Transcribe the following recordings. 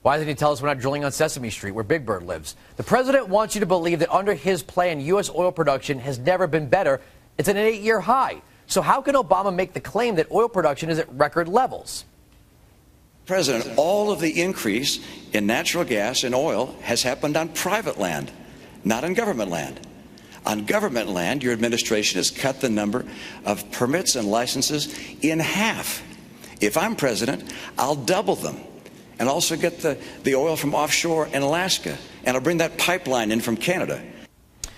Why doesn't he tell us we're not drilling on Sesame Street, where Big Bird lives? The president wants you to believe that under his plan, U.S. oil production has never been better. It's at an 8-year high. So how can Obama make the claim that oil production is at record levels? President, all of the increase in natural gas and oil has happened on private land, not on government land. On government land, your administration has cut the number of permits and licenses in half. If I'm president, I'll double them and also get the oil from offshore in Alaska, and I'll bring that pipeline in from Canada.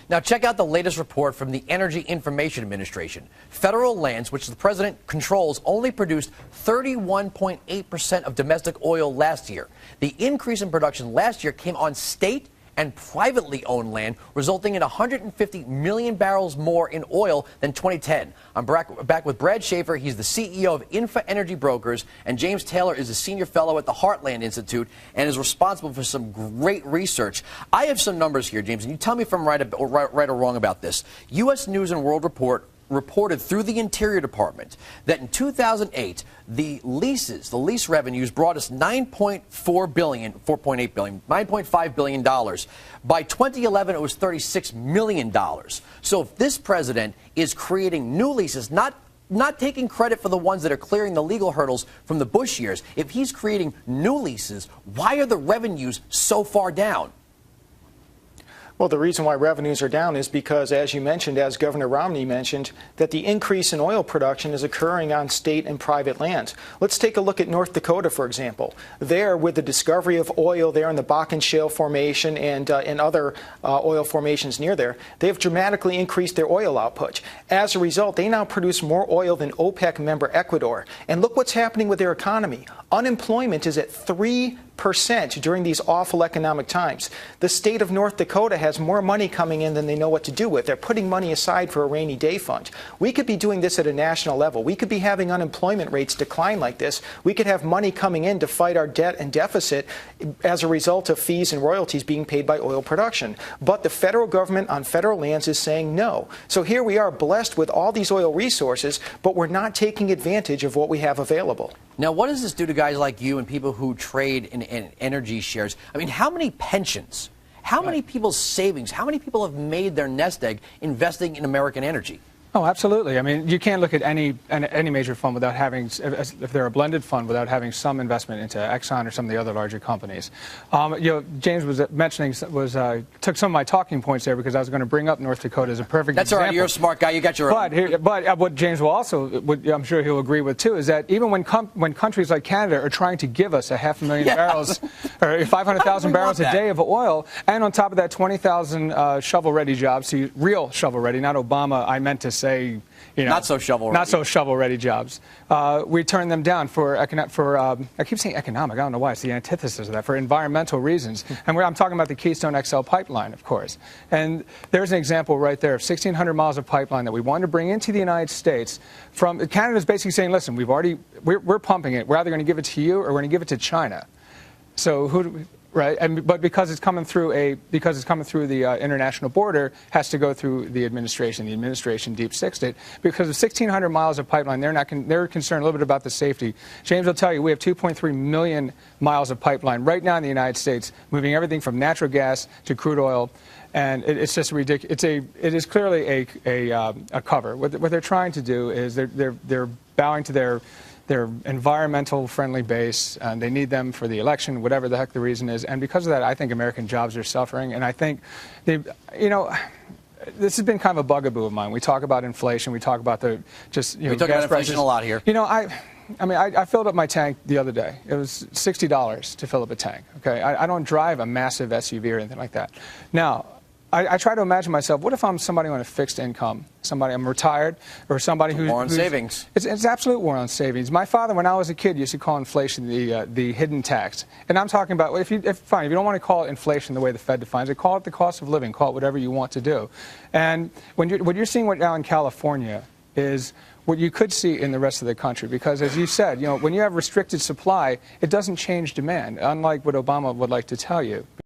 Now, check out the latest report from the Energy Information Administration. Federal lands, which the president controls, only produced 31.8% of domestic oil last year. The increase in production last year came on state and privately owned land, resulting in 150 million barrels more in oil than 2010. I'm back with Brad Schaeffer. He's the CEO of Infra Energy Brokers, and James Taylor is a senior fellow at the Heartland Institute and is responsible for some great research. I have some numbers here, James, and you tell me if I'm right or wrong about this. U.S. News and World Report reported through the Interior Department that in 2008, the lease revenues brought us $9.5 billion. By 2011, it was $36 million. So if this president is creating new leases, not taking credit for the ones that are clearing the legal hurdles from the Bush years, if he's creating new leases, why are the revenues so far down? Well, the reason why revenues are down is because, as you mentioned, as Governor Romney mentioned, that the increase in oil production is occurring on state and private lands. Let's take a look at North Dakota, for example. There, with the discovery of oil there in the Bakken Shale Formation and other oil formations near there, they have dramatically increased their oil output. As a result, they now produce more oil than OPEC member Ecuador. And look what's happening with their economy. Unemployment is at 3% during these awful economic times. The state of North Dakota has more money coming in than they know what to do with. They're putting money aside for a rainy day fund. We could be doing this at a national level. We could be having unemployment rates decline like this. We could have money coming in to fight our debt and deficit as a result of fees and royalties being paid by oil production. But the federal government on federal lands is saying no. So here we are blessed with all these oil resources, but we're not taking advantage of what we have available. Now, what does this do to guys like you and people who trade in energy shares? I mean, how many pensions, how many people's savings, how many people have made their nest egg investing in American energy? Oh, absolutely. I mean, you can't look at any major fund without having, if they're a blended fund, without having some investment into Exxon or some of the other larger companies. James was mentioning, took some of my talking points there because I was going to bring up North Dakota as a perfect example. That's all right. You're a smart guy. You got your own. But what James will also, I'm sure he'll agree with too, is that even when countries like Canada are trying to give us 500,000 barrels or 500,000 barrels a day of oil, and on top of that 20,000 shovel-ready jobs, real shovel-ready, not Obama, I meant to say, not so shovel-ready jobs. We turn them down for I keep saying economic. I don't know why. It's the antithesis of that, for environmental reasons. And I'm talking about the Keystone XL pipeline, of course. And there's an example right there of 1,600 miles of pipeline that we wanted to bring into the United States. From Canada's basically saying, listen, we're pumping it. We're either going to give it to you or we're going to give it to China. So right, but because it's coming through the international border, has to go through the administration. The administration deep-sixed it because of 1,600 miles of pipeline. They're concerned a little bit about the safety. James will tell you we have 2.3 million miles of pipeline right now in the United States, moving everything from natural gas to crude oil, and it's just ridiculous. It is clearly a cover. What they're trying to do is they're bowing to their environmental friendly base, and they need them for the election, whatever the heck the reason is. And because of that, I think American jobs are suffering. And I think, this has been kind of a bugaboo of mine. We talk about inflation. We talk about we talk about inflation a lot here. I filled up my tank the other day. It was $60 to fill up a tank. Okay, I don't drive a massive SUV or anything like that. Now, I try to imagine myself, what if I'm somebody on a fixed income, I'm retired, or somebody who's... War on savings. It's absolute war on savings. My father, when I was a kid, used to call inflation the hidden tax. And I'm talking about, if you don't want to call it inflation the way the Fed defines it, call it the cost of living, call it whatever you want to do. And what you're seeing right now in California is what you could see in the rest of the country, because as you said, when you have restricted supply, it doesn't change demand, unlike what Obama would like to tell you.